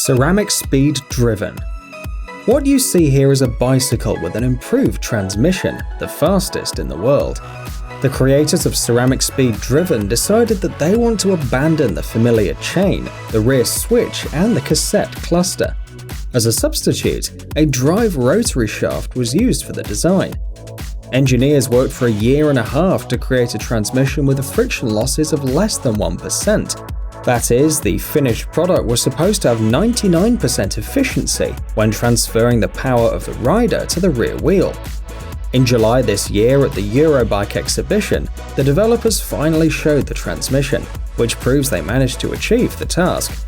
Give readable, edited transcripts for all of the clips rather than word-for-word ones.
Ceramic speed driven. What you see here is a bicycle with an improved transmission, the fastest in the world. The creators of Ceramic Speed Driven decided that they want to abandon the familiar chain, the rear switch, and the cassette cluster. As a substitute, a drive rotary shaft was used for the design. Engineers worked for a year and a half to create a transmission with friction losses of less than 1%. That is, the finished product was supposed to have 99% efficiency when transferring the power of the rider to the rear wheel. In July this year at the Eurobike exhibition, the developers finally showed the transmission, which proves they managed to achieve the task.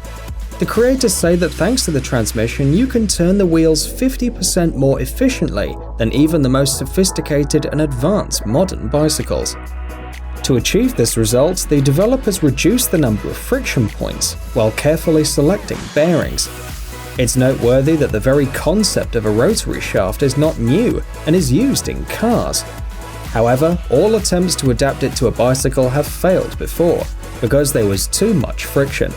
The creators say that thanks to the transmission, you can turn the wheels 50% more efficiently than even the most sophisticated and advanced modern bicycles. To achieve this result, the developers reduced the number of friction points while carefully selecting bearings. It's noteworthy that the very concept of a rotary shaft is not new and is used in cars. However, all attempts to adapt it to a bicycle have failed before because there was too much friction.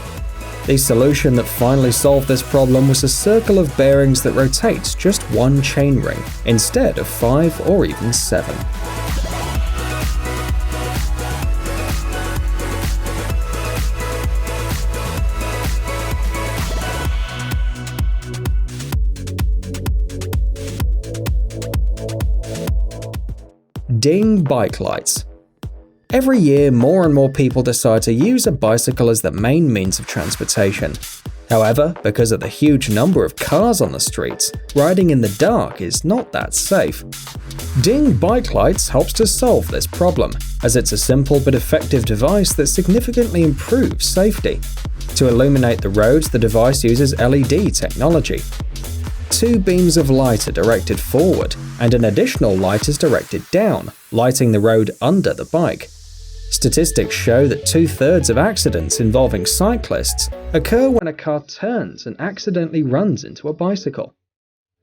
The solution that finally solved this problem was a circle of bearings that rotates just one chainring instead of 5 or even 7. Ding bike lights. Every year, more and more people decide to use a bicycle as the main means of transportation. However, because of the huge number of cars on the streets, riding in the dark is not that safe. Ding bike lights helps to solve this problem, as it's a simple but effective device that significantly improves safety. To illuminate the roads, the device uses LED technology. 2 beams of light are directed forward, and an additional light is directed down, lighting the road under the bike. Statistics show that 2/3 of accidents involving cyclists occur when a car turns and accidentally runs into a bicycle.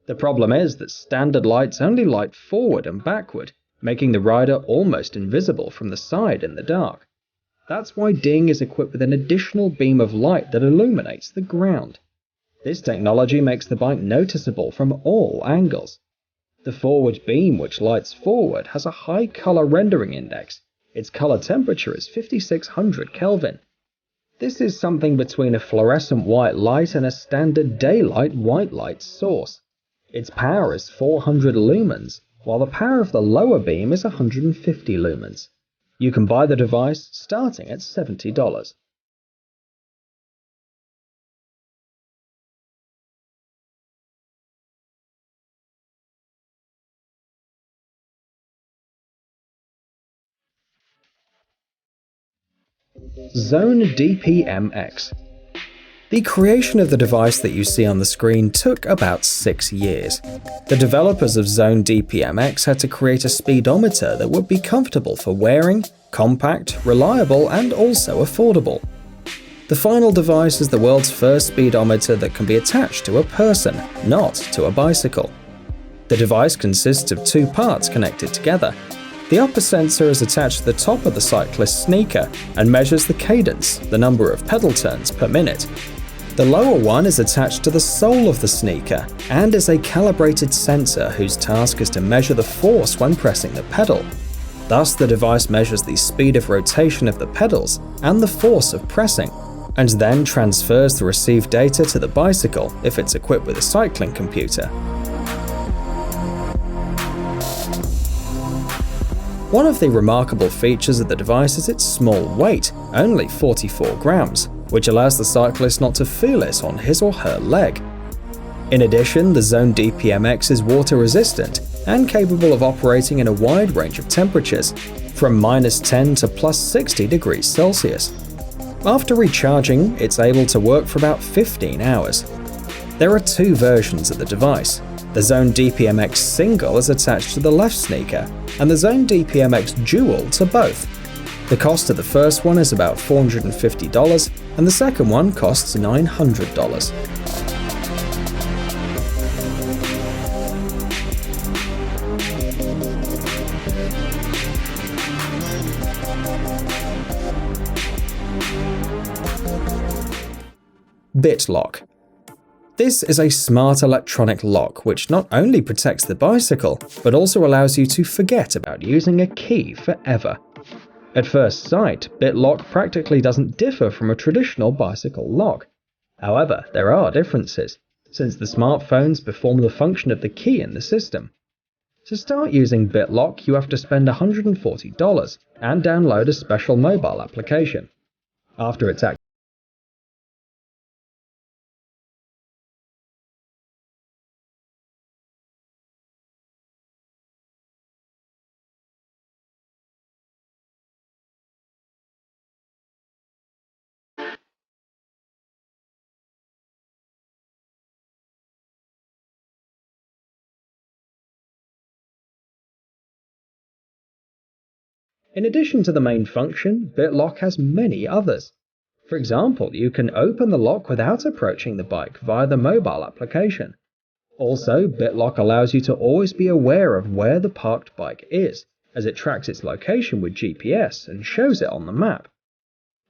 The problem is that standard lights only light forward and backward, making the rider almost invisible from the side in the dark. That's why Ding is equipped with an additional beam of light that illuminates the ground. This technology makes the bike noticeable from all angles. The forward beam, which lights forward, has a high color rendering index. Its color temperature is 5600 Kelvin. This is something between a fluorescent white light and a standard daylight white light source. Its power is 400 lumens, while the power of the lower beam is 150 lumens. You can buy the device starting at $70. Zone DPMX. The creation of the device that you see on the screen took about 6 years. The developers of Zone DPMX had to create a speedometer that would be comfortable for wearing, compact, reliable, and also affordable. The final device is the world's first speedometer that can be attached to a person, not to a bicycle. The device consists of 2 parts connected together. The upper sensor is attached to the top of the cyclist's sneaker and measures the cadence, the number of pedal turns per minute. The lower one is attached to the sole of the sneaker and is a calibrated sensor whose task is to measure the force when pressing the pedal. Thus, the device measures the speed of rotation of the pedals and the force of pressing, and then transfers the received data to the bicycle if it's equipped with a cycling computer. One of the remarkable features of the device is its small weight, only 44 grams, which allows the cyclist not to feel it on his or her leg. In addition, the Zone DPMX is water resistant and capable of operating in a wide range of temperatures, from -10 to +60 degrees Celsius. After recharging, it's able to work for about 15 hours. There are 2 versions of the device. The Zone DPMX Single is attached to the left sneaker, and the Zone DPMX Dual to both. The cost of the first one is about $450, and the second one costs $900. MAGLOCK. This is a smart electronic lock which not only protects the bicycle, but also allows you to forget about using a key forever. At first sight, BitLock practically doesn't differ from a traditional bicycle lock. However, there are differences, since the smartphones perform the function of the key in the system. To start using BitLock, you have to spend $140 and download a special mobile application. After it's activated, in addition to the main function, BitLock has many others. For example, you can open the lock without approaching the bike via the mobile application. Also, BitLock allows you to always be aware of where the parked bike is, as it tracks its location with GPS and shows it on the map.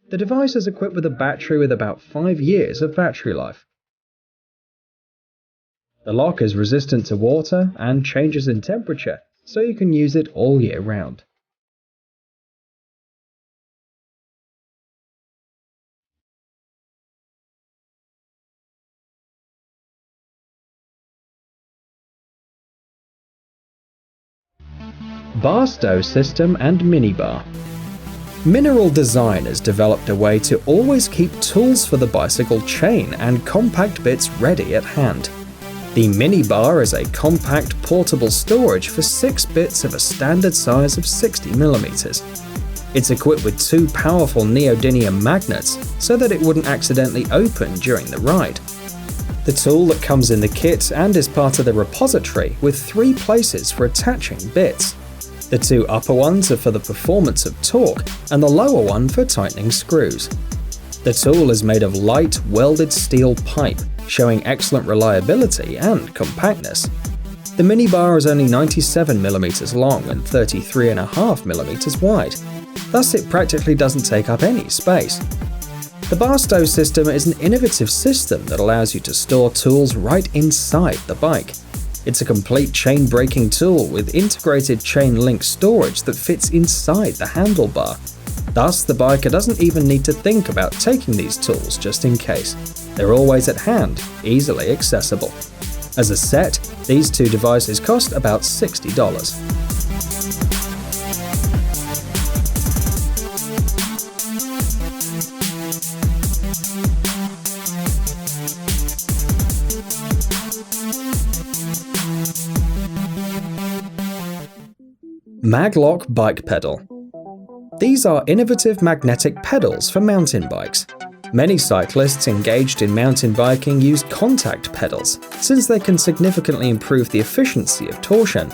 The device is equipped with a battery with about 5 years of battery life. The lock is resistant to water and changes in temperature, so you can use it all year round. Bar stow system and minibar. Mineral Design has developed a way to always keep tools for the bicycle chain and compact bits ready at hand. The minibar is a compact portable storage for 6 bits of a standard size of 60mm. It's equipped with 2 powerful neodymium magnets so that it wouldn't accidentally open during the ride. The tool that comes in the kit and is part of the repository with 3 places for attaching bits. The 2 upper ones are for the performance of torque and the lower one for tightening screws. The tool is made of light, welded steel pipe, showing excellent reliability and compactness. The minibar is only 97mm long and 33.5mm wide, thus it practically doesn't take up any space. The bar stow system is an innovative system that allows you to store tools right inside the bike. It's a complete chain braking tool with integrated chain link storage that fits inside the handlebar. Thus, the biker doesn't even need to think about taking these tools just in case. They're always at hand, easily accessible. As a set, these 2 devices cost about $60. MAGLOCK bike pedal. These are innovative magnetic pedals for mountain bikes. Many cyclists engaged in mountain biking use contact pedals, since they can significantly improve the efficiency of torsion.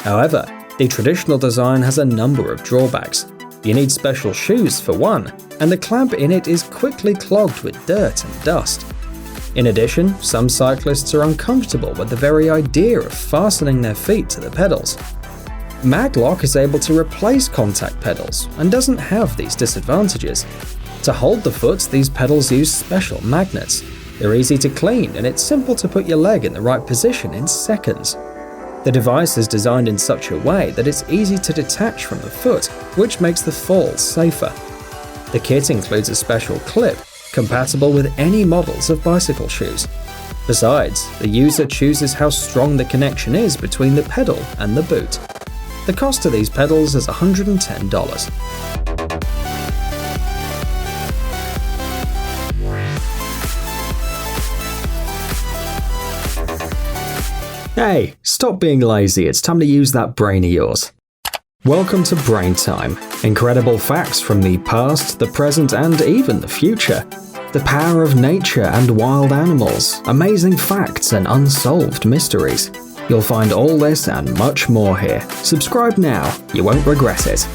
However, the traditional design has a number of drawbacks. You need special shoes for one, and the clamp in it is quickly clogged with dirt and dust. In addition, some cyclists are uncomfortable with the very idea of fastening their feet to the pedals. MAGLOCK is able to replace contact pedals and doesn't have these disadvantages. To hold the foot, these pedals use special magnets. They're easy to clean and it's simple to put your leg in the right position in seconds. The device is designed in such a way that it's easy to detach from the foot, which makes the fall safer. The kit includes a special clip, compatible with any models of bicycle shoes. Besides, the user chooses how strong the connection is between the pedal and the boot. The cost of these pedals is $110. Hey, stop being lazy, it's time to use that brain of yours. Welcome to Brain Time. Incredible facts from the past, the present, and even the future. The power of nature and wild animals, amazing facts and unsolved mysteries. You'll find all this and much more here. Subscribe now, you won't regret it.